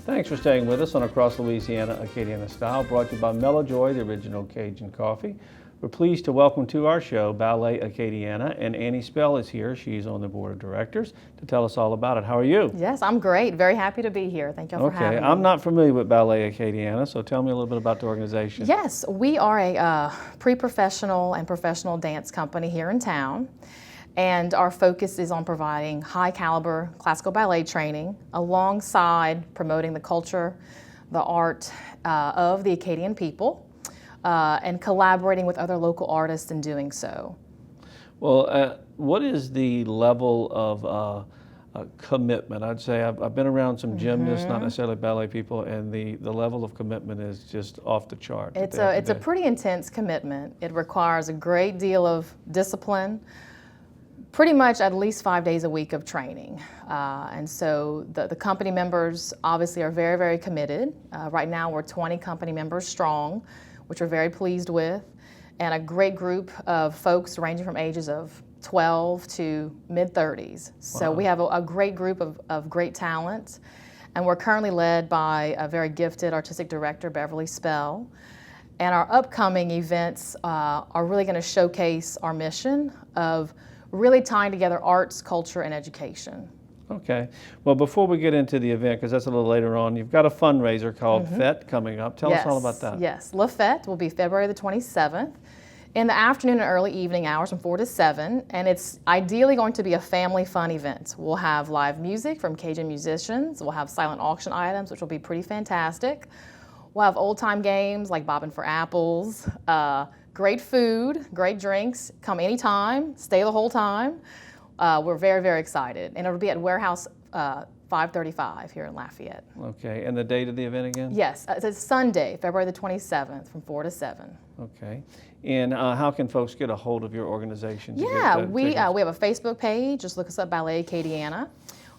Thanks for staying with us on Across Louisiana Acadiana Style, brought to you by Mellow Joy, the original Cajun coffee. We're pleased to welcome to our show Ballet Acadiana, and Annie Spell is here. She's on the board of directors to tell us all about it. How are you? Yes, I'm great. Very happy to be here. Thank you all for having me. I'm not familiar with Ballet Acadiana, so tell me a little bit about the organization. Yes, we are a pre-professional and professional dance company here in town, and our focus is on providing high-caliber classical ballet training alongside promoting the culture, the art of the Acadian people, and collaborating with other local artists in doing so. Well, what is the level of commitment? I'd say I've been around some gymnasts, not necessarily ballet people, and the level of commitment is just off the chart. It's a pretty intense commitment. It requires a great deal of discipline, pretty much at least 5 days a week of training. And so the company members obviously are very, very committed. Right now we're 20 company members strong, which we're very pleased with, and a great group of folks ranging from ages of 12 to mid-30s. So we have a great group of great talent, and we're currently led by a very gifted artistic director, Beverly Spell. And our upcoming events are really going to showcase our mission of really tying together arts, culture, and education. Okay. Well, before we get into the event, because that's a little later on, you've got a fundraiser called Fete coming up. Tell us all about that. Yes. La Fete will be February the 27th in the afternoon and early evening hours from 4 to 7, and it's ideally going to be a family fun event. We'll have live music from Cajun musicians. We'll have silent auction items, which will be pretty fantastic. We'll have old-time games like bobbing for apples, great food, great drinks. Come anytime, stay the whole time. We're very, very excited, and it'll be at Warehouse 535 here in Lafayette. Okay, and the date of the event again? Yes, it's Sunday, February the 27th from 4 to 7. Okay, and how can folks get a hold of your organization? Yeah, we have a Facebook page. Just look us up, Ballet Acadiana.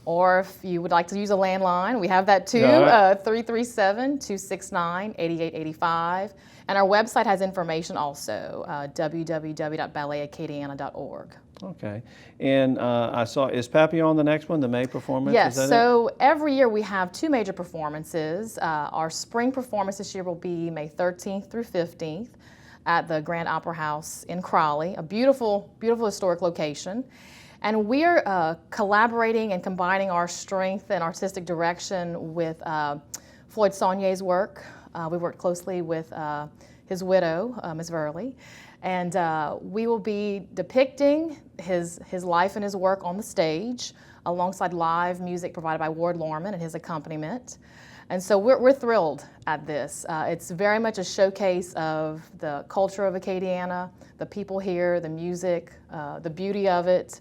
Or if you would like to use a landline, we have that too, 337-269-8885. And our website has information also, www.balletacadiana.org. Okay, and I saw, is Papillon the next one, the May performance? Yes, so every year we have two major performances. Our spring performance this year will be May 13th through 15th at the Grand Opera House in Crowley, a beautiful, beautiful historic location. And we're collaborating and combining our strength and artistic direction with Floyd Saulnier's work. We worked closely with his widow, Ms. Verley, and we will be depicting his life and his work on the stage alongside live music provided by Ward Lorman and his accompaniment. And so we're thrilled at this. It's very much a showcase of the culture of Acadiana, the people here, the music, the beauty of it.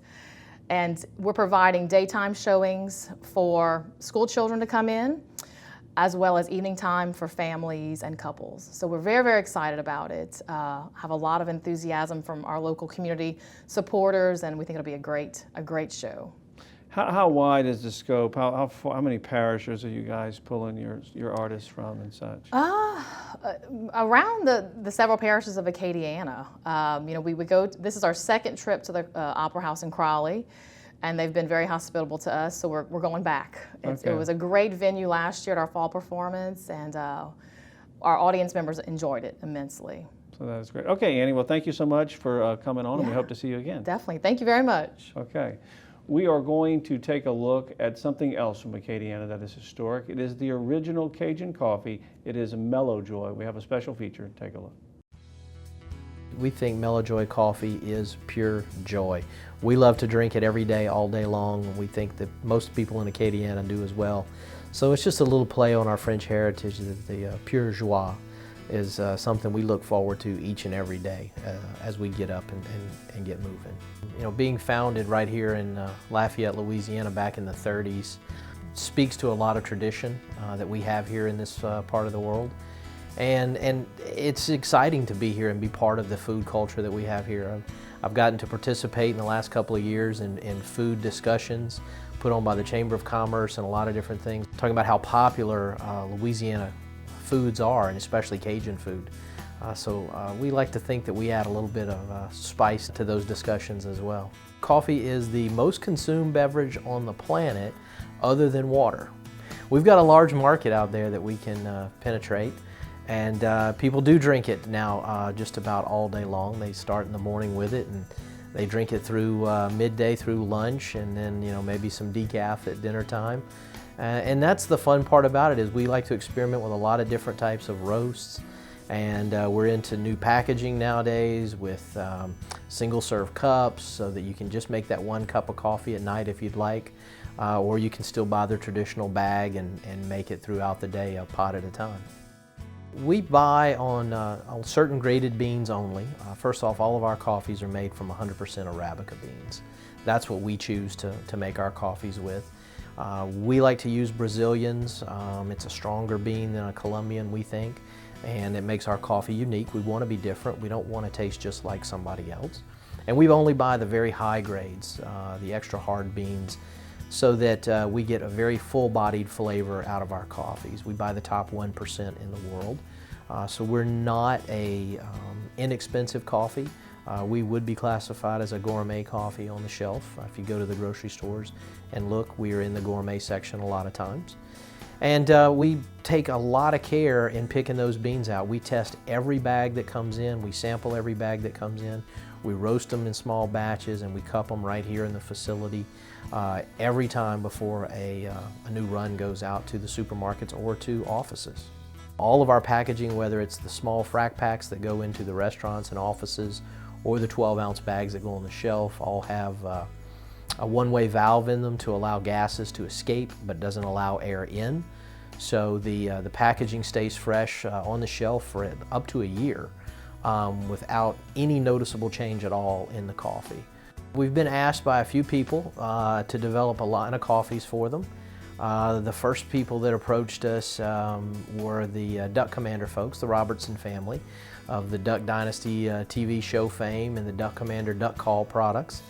And we're providing daytime showings for school children to come in, as well as evening time for families and couples. So we're very, very excited about it. Have a lot of enthusiasm from our local community supporters, and we think it'll be a great show. How wide is the scope? How many parishes are you guys pulling your artists from and such? Around the several parishes of Acadiana. We would go. This is our second trip to the Opera House in Crowley, and they've been very hospitable to us. So we're going back. It was a great venue last year at our fall performance, and our audience members enjoyed it immensely. So that's great. Okay, Annie. Well, thank you so much for coming on, and we hope to see you again. Definitely. Thank you very much. Okay. We are going to take a look at something else from Acadiana that is historic. It is the original Cajun coffee. It is Mellow Joy. We have a special feature. Take a look. We think Mellow Joy coffee is pure joy. We love to drink it every day, all day long. We think that most people in Acadiana do as well. So it's just a little play on our French heritage. The pure joie is something we look forward to each and every day as we get up and get moving. Being founded right here in Lafayette, Louisiana back in the 30s speaks to a lot of tradition that we have here in this part of the world. And it's exciting to be here and be part of the food culture that we have here. I've gotten to participate in the last couple of years in food discussions put on by the Chamber of Commerce and a lot of different things, talking about how popular Louisiana foods are, and especially Cajun food. So we like to think that we add a little bit of spice to those discussions as well. Coffee is the most consumed beverage on the planet other than water. we've got a large market out there that we can penetrate. And people do drink it now just about all day long. They start in the morning with it, and they drink it through midday through lunch, and then maybe some decaf at dinner time. And that's the fun part about it, is we like to experiment with a lot of different types of roasts. And we're into new packaging nowadays with single serve cups, so that you can just make that 1 cup of coffee at night if you'd like, or you can still buy the traditional bag and make it throughout the day, a pot at a time. We buy on certain graded beans only. First off, all of our coffees are made from 100% Arabica beans. That's what we choose to make our coffees with. We like to use Brazilians. It's a stronger bean than a Colombian, we think, and it makes our coffee unique. We want to be different. We don't want to taste just like somebody else. And we only buy the very high grades, the extra hard beans, so that we get a very full-bodied flavor out of our coffees. We buy the top 1% in the world. So we're not a inexpensive coffee. We would be classified as a gourmet coffee on the shelf. If you go to the grocery stores and look, we are in the gourmet section a lot of times. And we take a lot of care in picking those beans out. We test every bag that comes in. We sample every bag that comes in. We roast them in small batches, and we cup them right here in the facility every time before a new run goes out to the supermarkets or to offices. All of our packaging, whether it's the small frac packs that go into the restaurants and offices or the 12-ounce bags that go on the shelf, all have a one-way valve in them to allow gases to escape, but doesn't allow air in. So the packaging stays fresh on the shelf for up to a year without any noticeable change at all in the coffee. We've been asked by a few people to develop a line of coffees for them. The first people that approached us were the Duck Commander folks, the Robertson family of the Duck Dynasty TV show fame and the Duck Commander Duck Call products.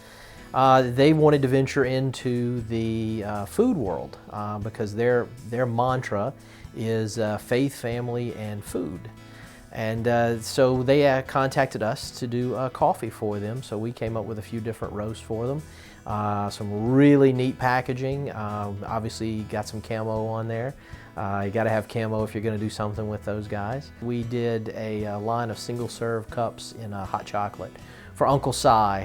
They wanted to venture into the food world because their mantra is faith, family, and food. And so they contacted us to do coffee for them. So we came up with a few different roasts for them. Some really neat packaging. Obviously got some camo on there. You got to have camo if you're going to do something with those guys. We did a line of single serve cups in hot chocolate for Uncle Si.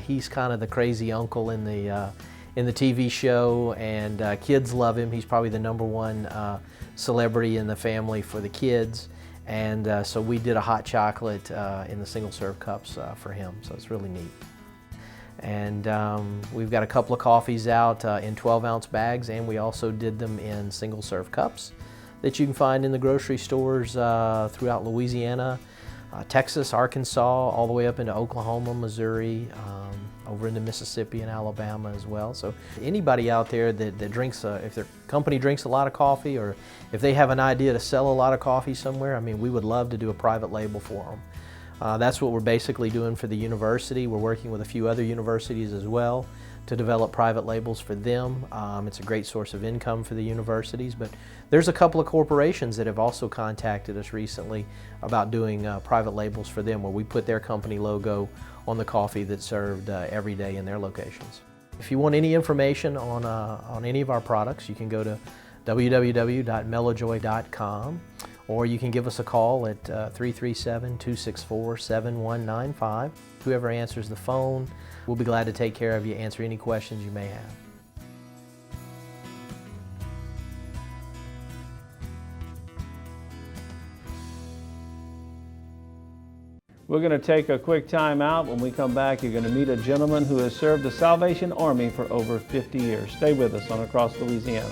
He's kind of the crazy uncle in the TV show, and kids love him. He's probably the #1 celebrity in the family for the kids. And so we did a hot chocolate in the single serve cups for him, so it's really neat. And we've got a couple of coffees out in 12-ounce bags, and we also did them in single serve cups that you can find in the grocery stores throughout Louisiana, Texas, Arkansas, all the way up into Oklahoma, Missouri, over into Mississippi and Alabama as well. So anybody out there that drinks, if their company drinks a lot of coffee, or if they have an idea to sell a lot of coffee somewhere, I mean, we would love to do a private label for them. That's what we're basically doing for the university. We're working with a few other universities as well to develop private labels for them. It's a great source of income for the universities, but there's a couple of corporations that have also contacted us recently about doing private labels for them, where we put their company logo on the coffee that's served every day in their locations. If you want any information on any of our products, you can go to www.mellowjoy.com, or you can give us a call at 337-264-7195. Whoever answers the phone, we'll be glad to take care of you, answer any questions you may have. We're going to take a quick time out. When we come back, you're going to meet a gentleman who has served the Salvation Army for over 50 years. Stay with us on Across Louisiana.